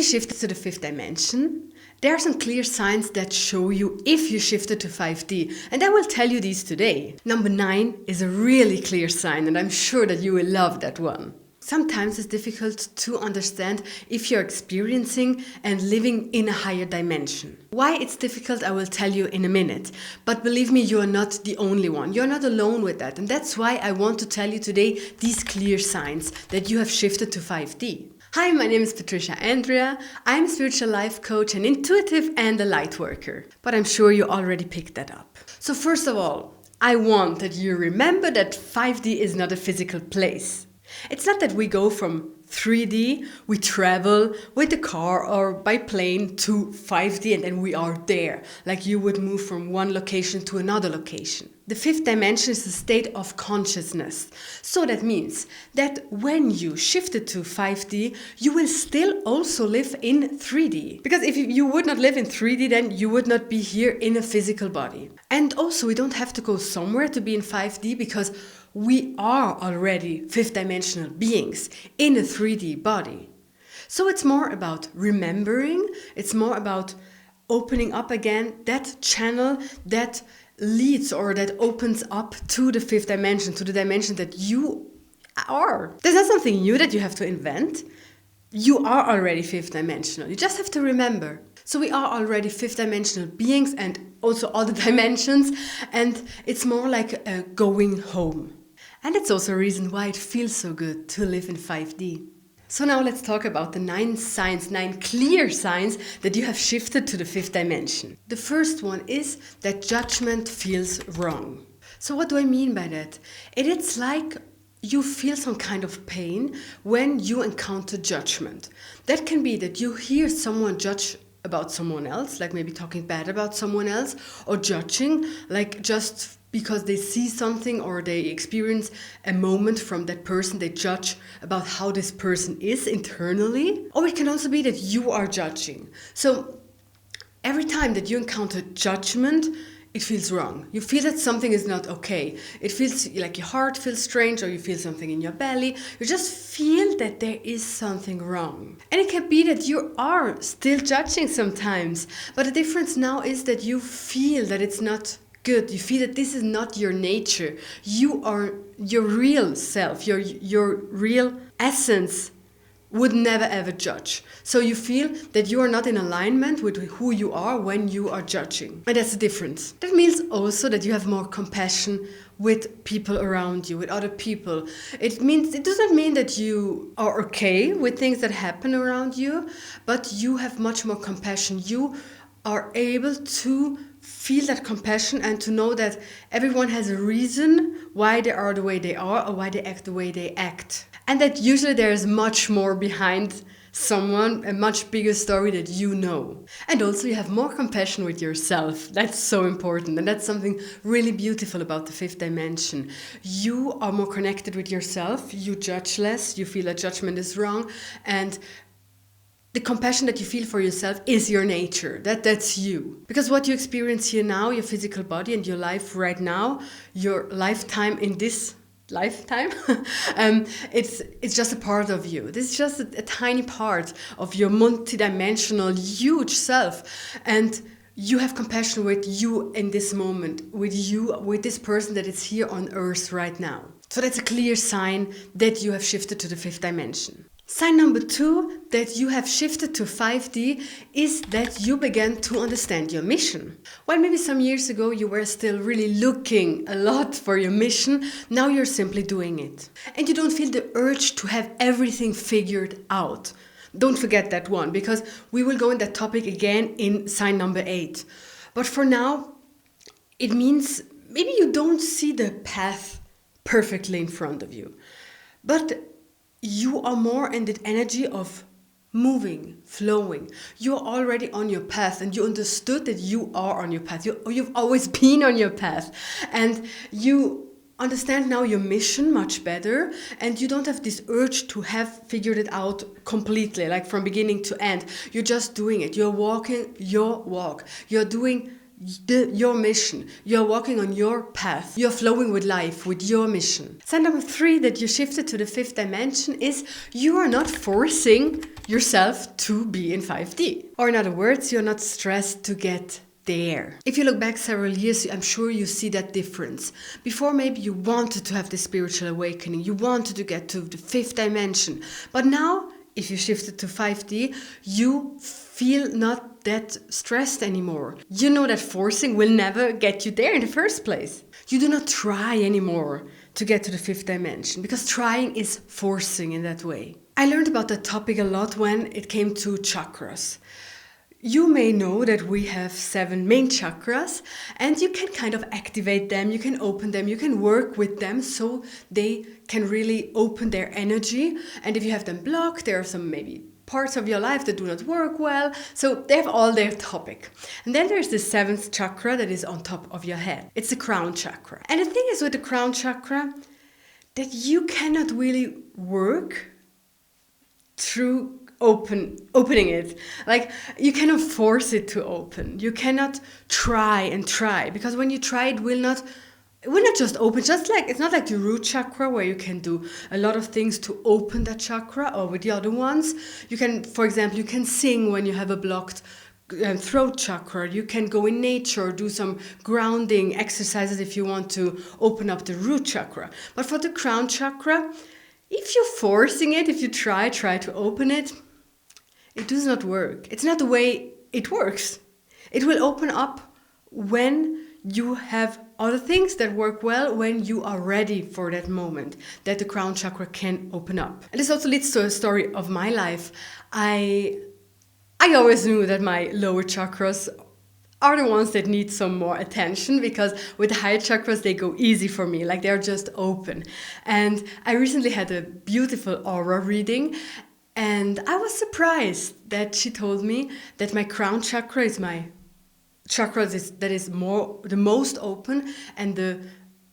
you shifted to the fifth dimension, there are some clear signs that show you if you shifted to 5D, and I will tell you these today. Number 9 is a really clear sign, and I'm sure that you will love that one. Sometimes it's difficult to understand if you're experiencing and living in a higher dimension. Why it's difficult, I will tell you in a minute. But believe me, you are not the only one. You're not alone with that. And that's why I want to tell you today these clear signs that you have shifted to 5D. Hi, my name is Patricia Andrea. I'm a spiritual life coach, an intuitive and a light worker. But I'm sure you already picked that up. So first of all, I want that you remember that 5D is not a physical place. It's not that we go from 3D, we travel with the car or by plane to 5D and then we are there, like you would move from one location to another location. The fifth dimension is a state of consciousness. So that means that when you shifted to 5D, you will still also live in 3D. Because if you would not live in 3D, then you would not be here in a physical body. And also we don't have to go somewhere to be in 5D because we are already fifth dimensional beings in a 3D body. So it's more about remembering, it's more about opening up again that channel that leads or that opens up to the fifth dimension, to the dimension that you are. There's not something new that you have to invent. You are already fifth dimensional. You just have to remember. So we are already fifth dimensional beings and also other dimensions, and it's more like a going home. And it's also a reason why it feels so good to live in 5D. So now let's talk about the 9 signs, 9 clear signs that you have shifted to the fifth dimension. The first one is that judgment feels wrong. So what do I mean by that? It's like you feel some kind of pain when you encounter judgment. That can be that you hear someone judge about someone else, like maybe talking bad about someone else, or judging, like just because they see something or they experience a moment from that person, they judge about how this person is internally. Or it can also be that you are judging. So every time that you encounter judgment, it feels wrong. You feel that something is not okay. It feels like your heart feels strange, or you feel something in your belly. You just feel that there is something wrong. And it can be that you are still judging sometimes. But the difference now is that you feel that it's not good. You feel that this is not your nature. You are your real self, your real essence would never ever judge. So you feel that you are not in alignment with who you are when you are judging. And that's the difference. That means also that you have more compassion with people around you, with other people. It doesn't mean that you are okay with things that happen around you, but you have much more compassion. You are able to feel that compassion and to know that everyone has a reason why they are the way they are or why they act the way they act. And that usually there is much more behind someone, a much bigger story that you know. And also you have more compassion with yourself. That's so important. And that's something really beautiful about the fifth dimension. You are more connected with yourself. You judge less. You feel that judgment is wrong. And the compassion that you feel for yourself is your nature. That's you. Because what you experience here now, your physical body and your life right now, your lifetime in this lifetime, it's just a part of you. This is just a tiny part of your multidimensional, huge self. And you have compassion with you in this moment, with this person that is here on earth right now. So that's a clear sign that you have shifted to the fifth dimension. Sign number 2 that you have shifted to 5D is that you began to understand your mission. While maybe some years ago you were still really looking a lot for your mission, now you're simply doing it. And you don't feel the urge to have everything figured out. Don't forget that one, because we will go in that topic again in sign number 8. But for now, it means maybe you don't see the path perfectly in front of you. But you are more in the energy of moving, flowing. You're already on your path and you understood that you are on your path. You've always been on your path. And you understand now your mission much better, and you don't have this urge to have figured it out completely, like from beginning to end. You're just doing it. You're walking your walk. You're doing your mission. You're walking on your path. You're flowing with life, with your mission. Sign number 3 that you shifted to the 5th dimension is you are not forcing yourself to be in 5D. Or in other words, you're not stressed to get there. If you look back several years, I'm sure you see that difference. Before, maybe you wanted to have this spiritual awakening. You wanted to get to the 5th dimension. But now, if you shifted to 5D, you feel not that stressed anymore. You know that forcing will never get you there in the first place. You do not try anymore to get to the 5th dimension, because trying is forcing in that way. I learned about that topic a lot when it came to chakras. You may know that we have 7 main chakras, and you can kind of activate them, you can open them, you can work with them so they can really open their energy. And if you have them blocked, there are some maybe parts of your life that do not work well. So they have all their topic. And then there's the 7th chakra that is on top of your head. It's the crown chakra. And the thing is with the crown chakra that you cannot really work through opening it. Like, you cannot force it to open. You cannot try, because when you try, it will not just open. Just like, it's not like the root chakra where you can do a lot of things to open that chakra, or with the other ones. You can, for example, you can sing when you have a blocked throat chakra. You can go in nature, do some grounding exercises if you want to open up the root chakra. But for the crown chakra, if you're forcing it, if you try to open it, it does not work. It's not the way it works. It will open up when you have other things that work well, when you are ready for that moment that the crown chakra can open up. And this also leads to a story of my life. I always knew that my lower chakras are the ones that need some more attention, because with the higher chakras, they go easy for me, like they're just open. And I recently had a beautiful aura reading, and I was surprised that she told me that my crown chakra is my chakra that is the most open, and the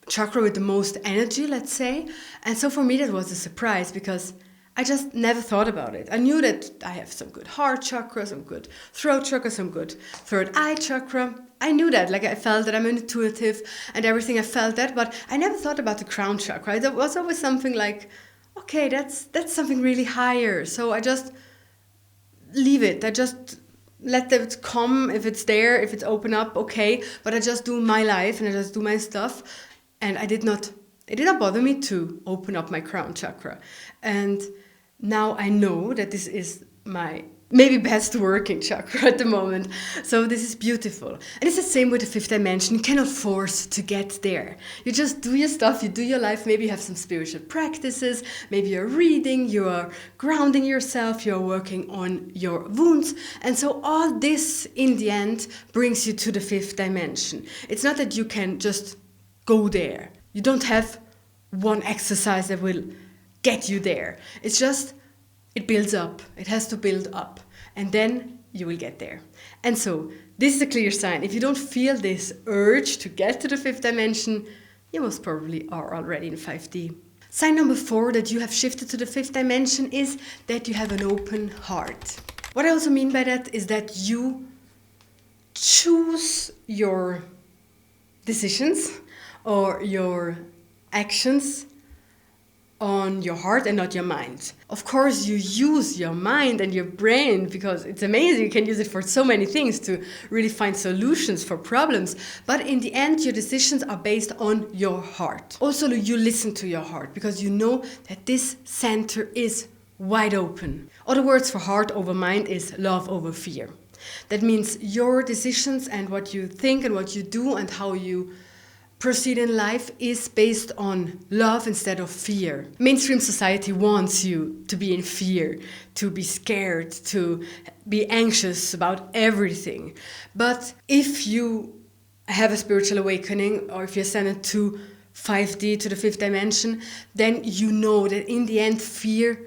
chakra with the most energy, let's say. And so for me, that was a surprise, because I just never thought about it. I knew that I have some good heart chakra, some good throat chakra, some good third eye chakra. I knew that, like I felt that I'm intuitive and everything, I felt that, but I never thought about the crown chakra. It was always something like, okay, that's something really higher. So I just leave it. I just let it come. If it's there, if it's open up, okay. But I just do my life and I just do my stuff. And it did not bother me to open up my crown chakra. And now I know that this is my maybe best working chakra at the moment. So this is beautiful. And it's the same with the 5th dimension. You cannot force to get there. You just do your stuff, you do your life. Maybe you have some spiritual practices. Maybe you're reading, you're grounding yourself, you're working on your wounds. And so all this in the end brings you to the 5th dimension. It's not that you can just go there. You don't have one exercise that will get you there. It's just, it builds up. It has to build up. And then you will get there. And so this is a clear sign. If you don't feel this urge to get to the 5th dimension, you most probably are already in 5D. Sign number 4 that you have shifted to the 5th dimension is that you have an open heart. What I also mean by that is that you choose your decisions or your actions on your heart and not your mind. Of course, you use your mind and your brain because it's amazing. You can use it for so many things to really find solutions for problems. But in the end, your decisions are based on your heart. Also, you listen to your heart because you know that this center is wide open. Other words for heart over mind is love over fear. That means your decisions and what you think and what you do and how you proceed in life is based on love instead of fear. Mainstream society wants you to be in fear, to be scared, to be anxious about everything. But if you have a spiritual awakening, or if you ascend it to 5D, to the 5th dimension, then you know that in the end, fear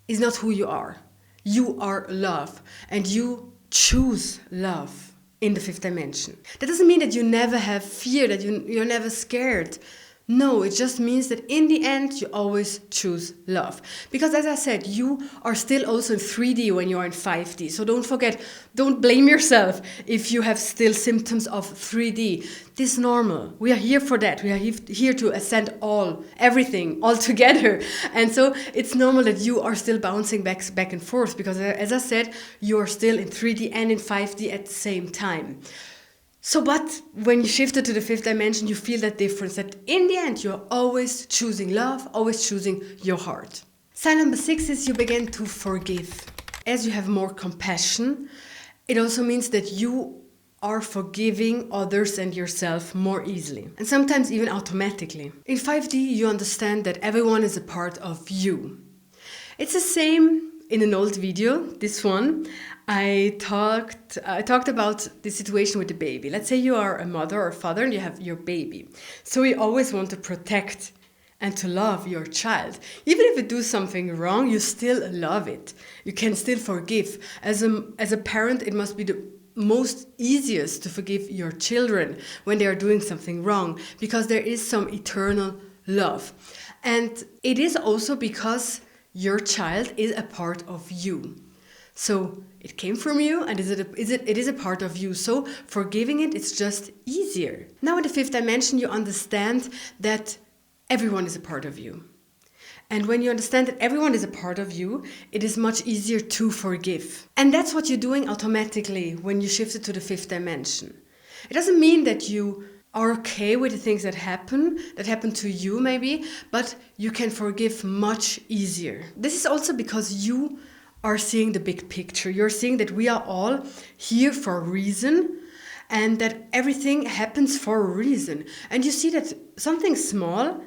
is not who you are. You are love, and you choose love in the 5th dimension. That doesn't mean that you never have fear, that you're never scared. No, it just means that in the end, you always choose love. Because as I said, you are still also in 3D when you are in 5D. So don't forget, don't blame yourself if you have still symptoms of 3D. This is normal. We are here for that. We are here to ascend everything, all together. And so it's normal that you are still bouncing back and forth. Because as I said, you are still in 3D and in 5D at the same time. So, but when you shifted to the 5th dimension, you feel that difference, that in the end, you're always choosing love, always choosing your heart. Sign number 6 is you begin to forgive. As you have more compassion, it also means that you are forgiving others and yourself more easily. And sometimes even automatically. In 5D, you understand that everyone is a part of you. It's the same in an old video, this one. I talked about the situation with the baby. Let's say you are a mother or father and you have your baby. So you always want to protect and to love your child. Even if it does something wrong, you still love it. You can still forgive. As a parent, it must be the most easiest to forgive your children when they are doing something wrong, because there is some eternal love. And it is also because your child is a part of you. So it came from you and it is a part of you. So forgiving it, it's just easier. Now in the 5th dimension, you understand that everyone is a part of you. And when you understand that everyone is a part of you, it is much easier to forgive. And that's what you're doing automatically when you shifted to the 5th dimension. It doesn't mean that you are okay with the things that happen to you maybe, but you can forgive much easier. This is also because you are seeing the big picture. You're seeing that we are all here for a reason and that everything happens for a reason. And you see that something small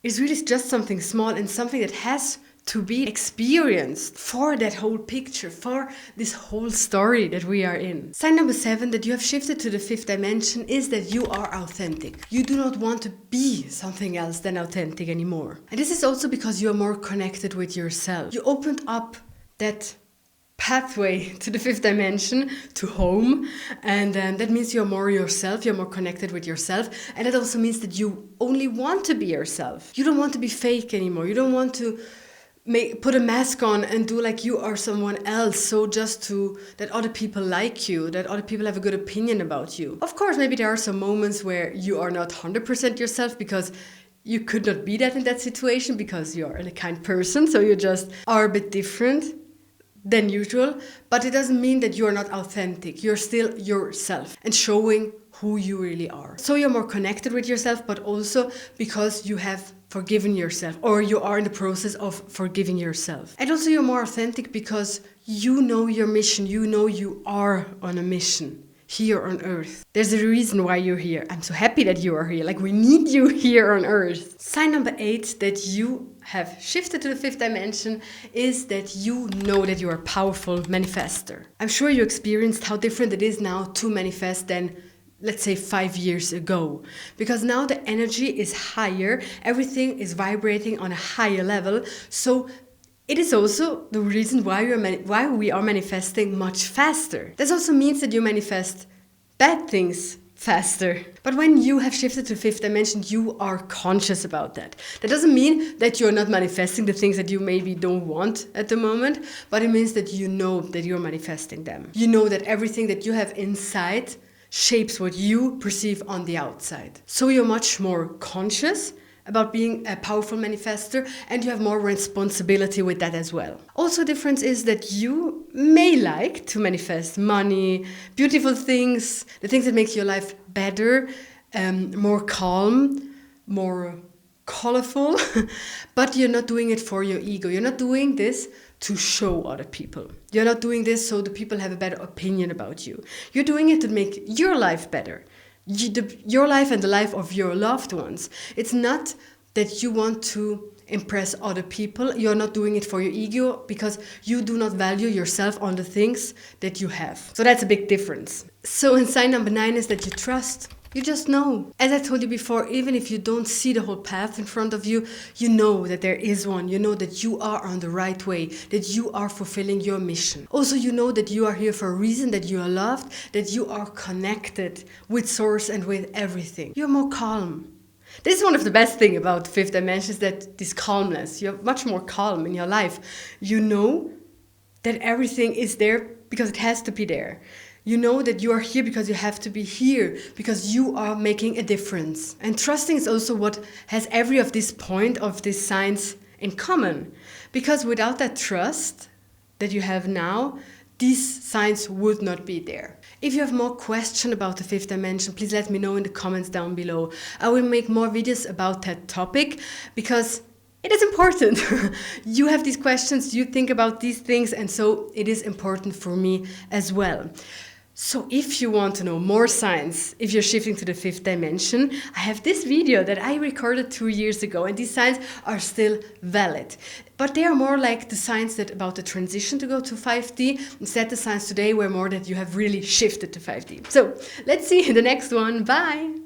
is really just something small and something that has to be experienced for that whole picture, for this whole story that we are in. Sign number 7, that you have shifted to the 5th dimension, is that you are authentic. You do not want to be something else than authentic anymore. And this is also because you are more connected with yourself. You opened up that pathway to the 5th dimension, to home, and that means you're more yourself, you're more connected with yourself, and it also means that you only want to be yourself. You don't want to be fake anymore. You don't want to put a mask on and do like you are someone else, so just to that other people like you, that other people have a good opinion about you. Of course, maybe there are some moments where you are not 100% yourself, because you could not be that in that situation, because you're a kind person, so you just are a bit different than usual, but it doesn't mean that you are not authentic. You're still yourself and showing who you really are. So you're more connected with yourself, but also because you have forgiven yourself, or you are in the process of forgiving yourself. And also you're more authentic because you know your mission. You know you are on a mission here on earth. There's a reason why you're here. I'm so happy that you are here. Like, we need you here on earth. Sign number 8 that you have shifted to the 5th dimension is that you know that you are a powerful manifester. I'm sure you experienced how different it is now to manifest than, let's say, 5 years ago. Because now the energy is higher. Everything is vibrating on a higher level. So it is also the reason why we are manifesting much faster. This also means that you manifest bad things faster. But when you have shifted to 5th dimension, you are conscious about that. That doesn't mean that you're not manifesting the things that you maybe don't want at the moment, but it means that you know that you're manifesting them. You know that everything that you have inside shapes what you perceive on the outside. So you're much more conscious about being a powerful manifester, and you have more responsibility with that as well. Also, difference is that you may like to manifest money, beautiful things, the things that make your life better, more calm, more colorful, but you're not doing it for your ego. You're not doing this to show other people. You're not doing this so the people have a better opinion about you. You're doing it to make your life better. Your life and the life of your loved ones. It's not that you want to impress other people. You're not doing it for your ego, because you do not value yourself on the things that you have. So that's a big difference. So in sign number 9 is that you trust. You just know. As I told you before, even if you don't see the whole path in front of you, you know that there is one. You know that you are on the right way, that you are fulfilling your mission. Also, you know that you are here for a reason, that you are loved, that you are connected with Source and with everything. You're more calm. This is one of the best things about the fifth dimension, is that this calmness. You're much more calm in your life. You know that everything is there because it has to be there. You know that you are here because you have to be here, because you are making a difference. And trusting is also what has every of this point of these signs in common. Because without that trust that you have now, these signs would not be there. If you have more questions about the fifth dimension, please let me know in the comments down below. I will make more videos about that topic because it is important. You have these questions, you think about these things, and so it is important for me as well. So if you want to know more signs, if you're shifting to the fifth dimension, I have this video that I recorded 2 years ago, and these signs are still valid. But they are more like the signs that about the transition to go to 5D. Instead, the signs today were more that you have really shifted to 5D. So let's see in the next one. Bye!